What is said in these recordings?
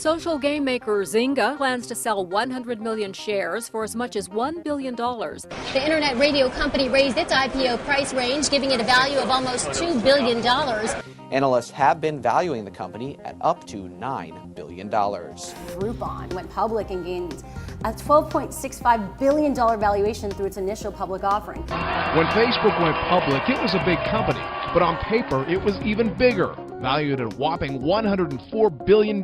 Social game maker Zynga plans to sell 100 million shares for as much as $1 billion. The internet radio company raised its IPO price range, giving it a value of almost $2 billion. Analysts have been valuing the company at up to $9 billion. Groupon went public and gained a $12.65 billion valuation through its initial public offering. When Facebook went public, it was a big company, but on paper, it was even bigger, valued at a whopping $104 billion.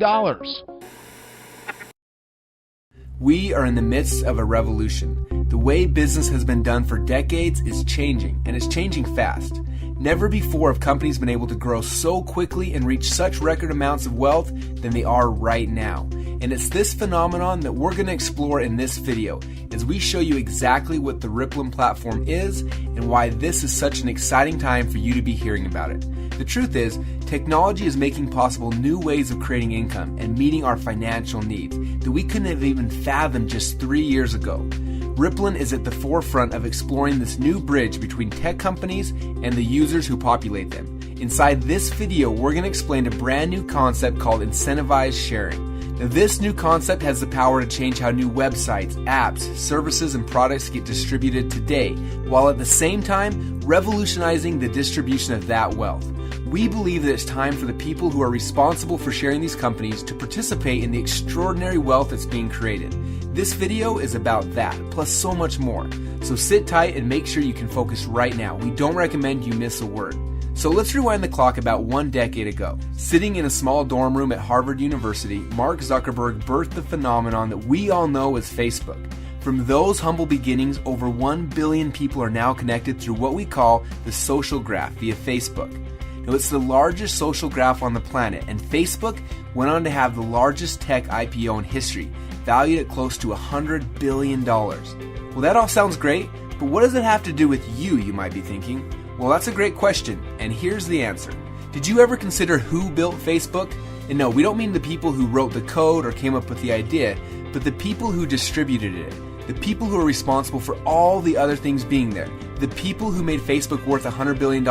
We are in the midst of a revolution. The way business has been done for decades is changing, and it's changing fast. Never before have companies been able to grow so quickly and reach such record amounts of wealth than they are right now. And it's this phenomenon that we're going to explore in this video as we show you exactly what the Rippln platform is and why this is such an exciting time for you to be hearing about it. The truth is, technology is making possible new ways of creating income and meeting our financial needs that we couldn't have even fathomed just 3 years ago. Rippln is at the forefront of exploring this new bridge between tech companies and the users who populate them. Inside this video, we're going to explain a brand new concept called Incentivized sharing. Now, this new concept has the power to change how new websites, apps, services, and products get distributed today, while at the same time revolutionizing the distribution of that wealth. We believe that it's time for the people who are responsible for sharing these companies to participate in the extraordinary wealth that's being created. This video is about that, plus so much more. So sit tight and make sure you can focus right now. We don't recommend you miss a word. So let's rewind the clock about 1 decade ago. Sitting in a small dorm room at Harvard University, Mark Zuckerberg birthed the phenomenon that we all know as Facebook. From those humble beginnings, over 1 billion people are now connected through what we call the social graph via Facebook. Now, it's the largest social graph on the planet, and Facebook went on to have the largest tech IPO in history, valued at close to $100 billion. Well, that all sounds great, but what does it have to do with you might be thinking? Well, that's a great question, and here's the answer. Did you ever consider who built Facebook? And no, we don't mean the people who wrote the code or came up with the idea, but the people who distributed it, the people who are responsible for all the other things being there, the people who made Facebook worth $100 billion.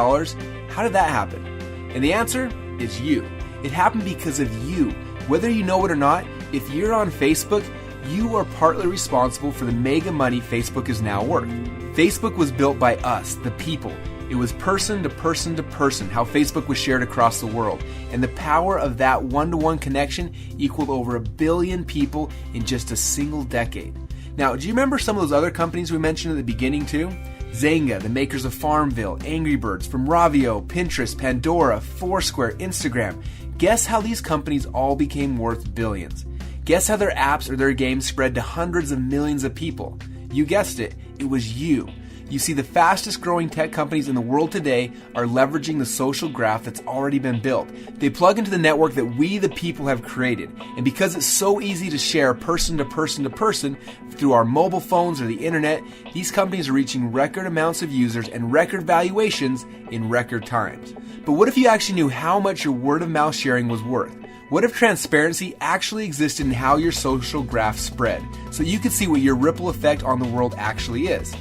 How did that happen? And the answer is you. It happened because of you. Whether you know it or not, if you're on Facebook, you are partly responsible for the mega money Facebook is now worth. Facebook was built by us, the people. It was person to person to person, how Facebook was shared across the world. And the power of that one-to-one connection equaled over 1 billion people in just a single decade. Now, do you remember some of those other companies we mentioned at the beginning too? Zynga, the makers of Farmville, Angry Birds, from Ravio, Pinterest, Pandora, Foursquare, Instagram. Guess how these companies all became worth billions? Guess how their apps or their games spread to hundreds of millions of people? You guessed it, it was you. You see, the fastest growing tech companies in the world today are leveraging the social graph that's already been built. They plug into the network that we, the people, have created. And because it's so easy to share person to person to person through our mobile phones or the internet, these companies are reaching record amounts of users and record valuations in record times. But what if you actually knew how much your word of mouth sharing was worth? What if transparency actually existed in how your social graph spread, so you could see what your ripple effect on the world actually is?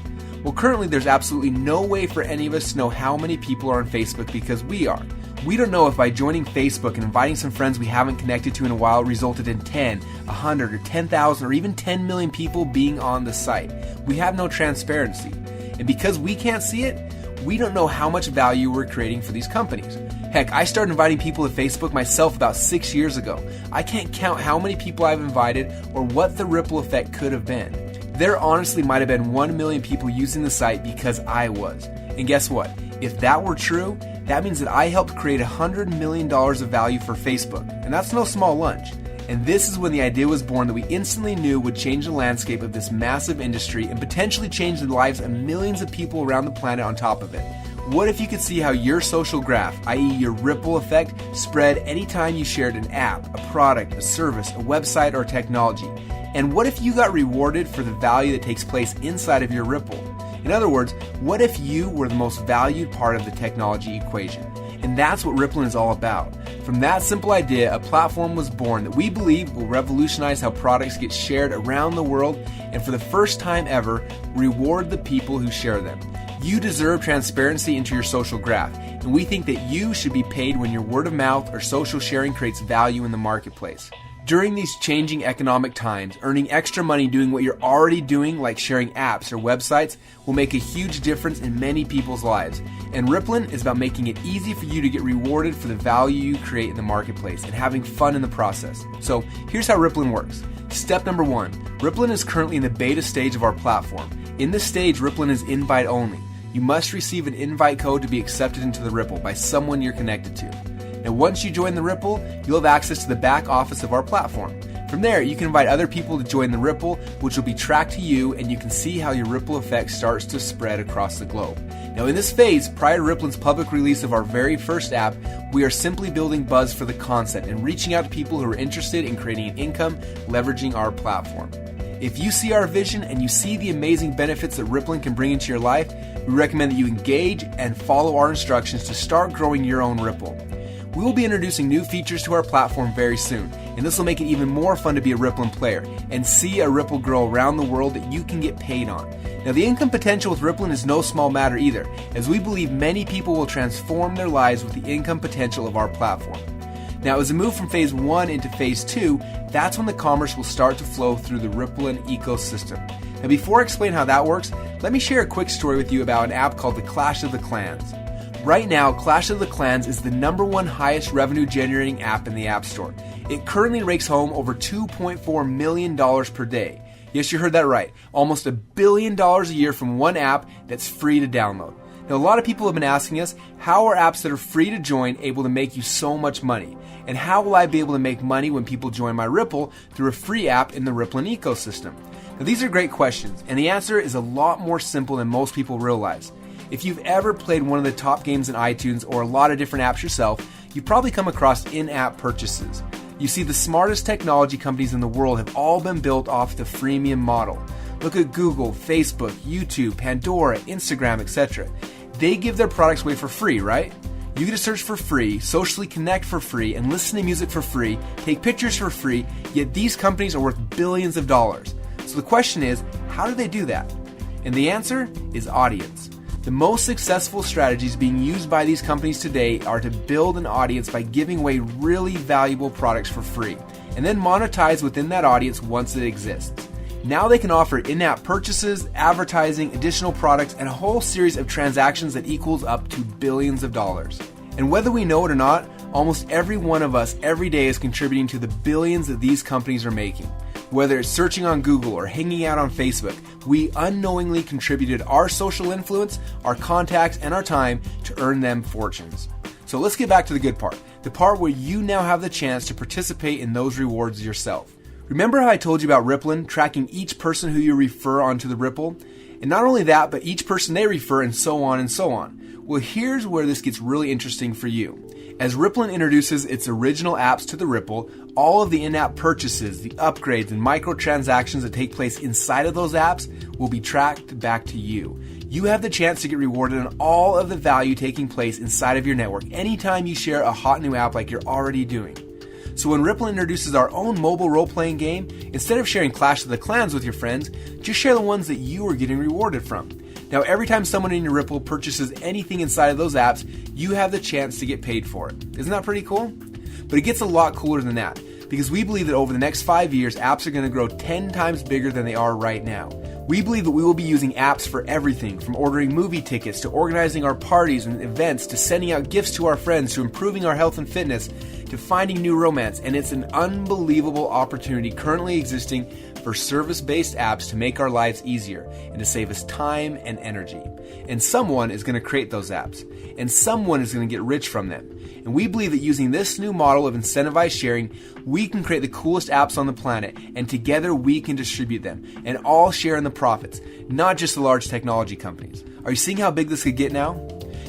Well, currently there's absolutely no way for any of us to know how many people are on Facebook because we are. We don't know if by joining Facebook and inviting some friends we haven't connected to in a while resulted in 10, 100, or 10,000, or even 10 million people being on the site. We have no transparency. And because we can't see it, we don't know how much value we're creating for these companies. Heck, I started inviting people to Facebook myself about 6 years ago. I can't count how many people I've invited or what the ripple effect could have been. There honestly might have been 1 million people using the site because I was. And guess what? If that were true, that means that I helped create $100 million of value for Facebook. And that's no small lunch. And this is when the idea was born that we instantly knew would change the landscape of this massive industry and potentially change the lives of millions of people around the planet on top of it. What if you could see how your social graph, i.e. your ripple effect, spread anytime you shared an app, a product, a service, a website, or technology? And what if you got rewarded for the value that takes place inside of your ripple? In other words, what if you were the most valued part of the technology equation? And that's what Rippln is all about. From that simple idea, a platform was born that we believe will revolutionize how products get shared around the world and for the first time ever, reward the people who share them. You deserve transparency into your social graph, and we think that you should be paid when your word of mouth or social sharing creates value in the marketplace. During these changing economic times, earning extra money doing what you're already doing, like sharing apps or websites, will make a huge difference in many people's lives. And Rippln is about making it easy for you to get rewarded for the value you create in the marketplace and having fun in the process. So here's how Rippln works. Step number 1, Rippln is currently in the beta stage of our platform. In this stage, Rippln is invite only. You must receive an invite code to be accepted into the Ripple by someone you're connected to. Now, once you join the Ripple, you'll have access to the back office of our platform. From there, you can invite other people to join the Ripple, which will be tracked to you, and you can see how your ripple effect starts to spread across the globe. Now, in this phase, prior to Rippln's public release of our very first app, we are simply building buzz for the concept and reaching out to people who are interested in creating an income leveraging our platform. If you see our vision and you see the amazing benefits that Rippln can bring into your life, we recommend that you engage and follow our instructions to start growing your own Ripple. We will be introducing new features to our platform very soon, and this will make it even more fun to be a Rippln player and see a Ripple grow around the world that you can get paid on. Now, the income potential with Rippln is no small matter either, as we believe many people will transform their lives with the income potential of our platform. Now, as we move from phase 1 into phase 2, that's when the commerce will start to flow through the Rippln ecosystem. Now, before I explain how that works, let me share a quick story with you about an app called the Clash of the Clans. Right now, Clash of the Clans is the #1 highest revenue generating app in the App Store. It currently rakes home over $2.4 million per day. Yes, you heard that right. Almost $1 billion a year from one app that's free to download. Now, a lot of people have been asking us, how are apps that are free to join able to make you so much money? And how will I be able to make money when people join my Ripple through a free app in the Rippln ecosystem? Now, these are great questions, and the answer is a lot more simple than most people realize. If you've ever played one of the top games in iTunes or a lot of different apps yourself, you've probably come across in-app purchases. You see, the smartest technology companies in the world have all been built off the freemium model. Look at Google, Facebook, YouTube, Pandora, Instagram, etc. They give their products away for free, right? You get to search for free, socially connect for free, and listen to music for free, take pictures for free, yet these companies are worth billions of dollars. So the question is, how do they do that? And the answer is audience. The most successful strategies being used by these companies today are to build an audience by giving away really valuable products for free, and then monetize within that audience once it exists. Now they can offer in-app purchases, advertising, additional products, and a whole series of transactions that equals up to billions of dollars. And whether we know it or not, almost every one of us every day is contributing to the billions that these companies are making. Whether it's searching on Google or hanging out on Facebook, we unknowingly contributed our social influence, our contacts, and our time to earn them fortunes. So let's get back to the good part, the part where you now have the chance to participate in those rewards yourself. Remember how I told you about Rippln tracking each person who you refer onto the Ripple? And not only that, but each person they refer and so on and so on. Well, here's where this gets really interesting for you. As Rippln introduces its original apps to the Ripple, all of the in-app purchases, the upgrades, and microtransactions that take place inside of those apps will be tracked back to you. You have the chance to get rewarded on all of the value taking place inside of your network anytime you share a hot new app like you're already doing. So when Rippln introduces our own mobile role-playing game, instead of sharing Clash of the Clans with your friends, just share the ones that you are getting rewarded from. Now, every time someone in your Ripple purchases anything inside of those apps, you have the chance to get paid for it. Isn't that pretty cool? But it gets a lot cooler than that, because we believe that over the next 5 years, apps are going to grow 10 times bigger than they are right now. We believe that we will be using apps for everything, from ordering movie tickets to organizing our parties and events to sending out gifts to our friends to improving our health and fitness to finding new romance, and it's an unbelievable opportunity currently existing for service-based apps to make our lives easier and to save us time and energy. And someone is going to create those apps, and someone is going to get rich from them. And we believe that using this new model of incentivized sharing, we can create the coolest apps on the planet, and together we can distribute them and all share in the profits, not just the large technology companies. Are you seeing how big this could get now?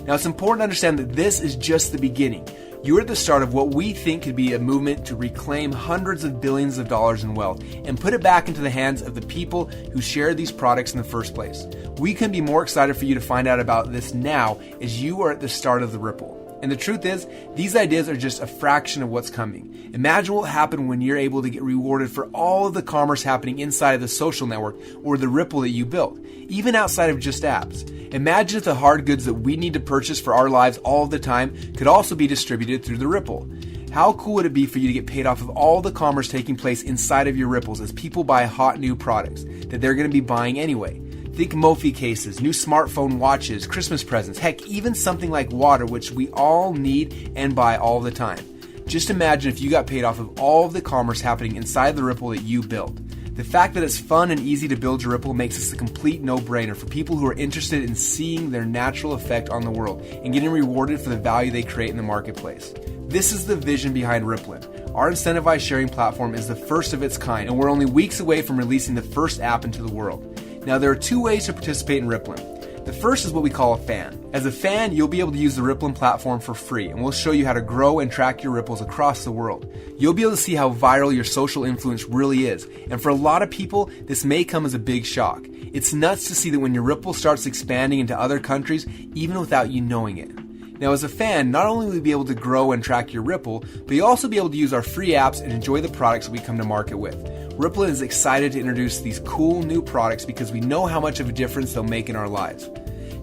Now, it's important to understand that this is just the beginning. You're at the start of what we think could be a movement to reclaim hundreds of billions of dollars in wealth and put it back into the hands of the people who share these products in the first place. We couldn't be more excited for you to find out about this now, as you are at the start of the Ripple. And the truth is, these ideas are just a fraction of what's coming. Imagine what will happen when you're able to get rewarded for all of the commerce happening inside of the social network or the Ripple that you built, even outside of just apps. Imagine if the hard goods that we need to purchase for our lives all of the time could also be distributed through the Ripple. How cool would it be for you to get paid off of all the commerce taking place inside of your Ripples as people buy hot new products that they're going to be buying anyway? Think Mophie cases, new smartphone watches, Christmas presents, heck, even something like water, which we all need and buy all the time. Just imagine if you got paid off of all of the commerce happening inside the Ripple that you built. The fact that it's fun and easy to build your Ripple makes this a complete no-brainer for people who are interested in seeing their natural effect on the world and getting rewarded for the value they create in the marketplace. This is the vision behind Rippln. Our incentivized sharing platform is the first of its kind, and we're only weeks away from releasing the first app into the world. Now, there are two ways to participate in Rippln. The first is what we call a fan. As a fan, you'll be able to use the Rippln platform for free, and we'll show you how to grow and track your ripples across the world. You'll be able to see how viral your social influence really is, and for a lot of people, this may come as a big shock. It's nuts to see that when your Ripple starts expanding into other countries, even without you knowing it. Now, as a fan, not only will you be able to grow and track your Ripple, but you'll also be able to use our free apps and enjoy the products that we come to market with. Rippln is excited to introduce these cool new products because we know how much of a difference they'll make in our lives.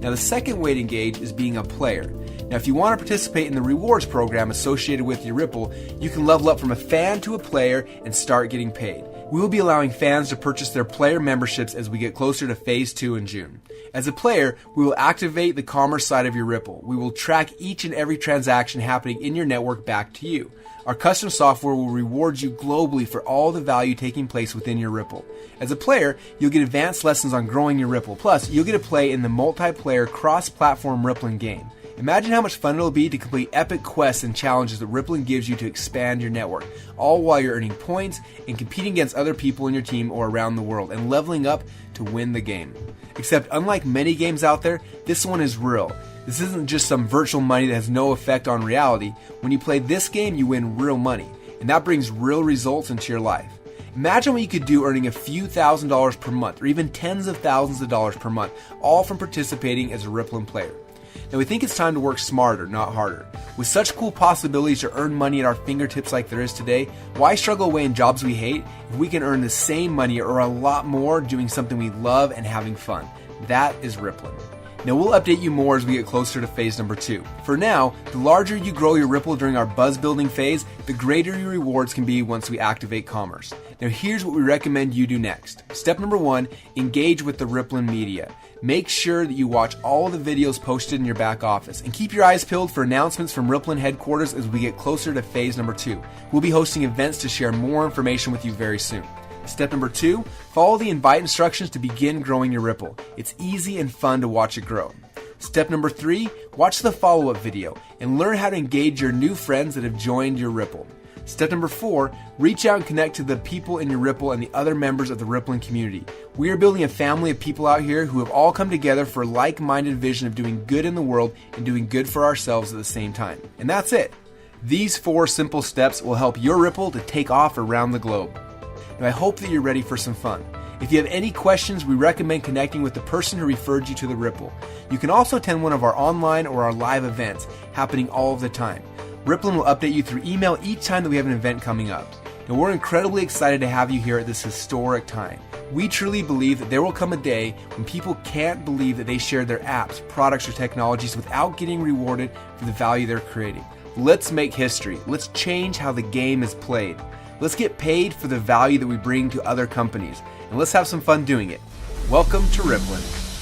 Now, the second way to engage is being a player. Now, if you want to participate in the rewards program associated with your Ripple, you can level up from a fan to a player and start getting paid. We will be allowing fans to purchase their player memberships as we get closer to Phase 2 in June. As a player, we will activate the commerce side of your Ripple. We will track each and every transaction happening in your network back to you. Our custom software will reward you globally for all the value taking place within your Ripple. As a player, you'll get advanced lessons on growing your Ripple. Plus, you'll get to play in the multiplayer cross-platform Rippln game. Imagine how much fun it'll be to complete epic quests and challenges that Rippln gives you to expand your network, all while you're earning points and competing against other people in your team or around the world and leveling up to win the game. Except unlike many games out there, this one is real. This isn't just some virtual money that has no effect on reality. When you play this game, you win real money, and that brings real results into your life. Imagine what you could do earning a few $1,000s per month, or even tens of thousands of dollars per month, all from participating as a Rippln player. Now, we think it's time to work smarter, not harder. With such cool possibilities to earn money at our fingertips like there is today, why struggle away in jobs we hate if we can earn the same money or a lot more doing something we love and having fun? That is Rippln. Now, we'll update you more as we get closer to phase number 2. For now, the larger you grow your Ripple during our buzz building phase, the greater your rewards can be once we activate commerce. Now, here's what we recommend you do next. Step number 1, engage with the Rippln media. Make sure that you watch all the videos posted in your back office and keep your eyes peeled for announcements from Rippln headquarters as we get closer to phase number 2. We'll be hosting events to share more information with you very soon. Step number 2, follow the invite instructions to begin growing your Ripple. It's easy and fun to watch it grow. Step number 3, watch the follow-up video and learn how to engage your new friends that have joined your Ripple. Step number 4, reach out and connect to the people in your Ripple and the other members of the Rippln community. We are building a family of people out here who have all come together for a like-minded vision of doing good in the world and doing good for ourselves at the same time. And that's it. These 4 simple steps will help your Ripple to take off around the globe. Now, I hope that you're ready for some fun. If you have any questions, we recommend connecting with the person who referred you to the Ripple. You can also attend one of our online or our live events happening all of the time. Rippln will update you through email each time that we have an event coming up. Now, we're incredibly excited to have you here at this historic time. We truly believe that there will come a day when people can't believe that they shared their apps, products, or technologies without getting rewarded for the value they're creating. Let's make history. Let's change how the game is played. Let's get paid for the value that we bring to other companies, and let's have some fun doing it. Welcome to Rippln.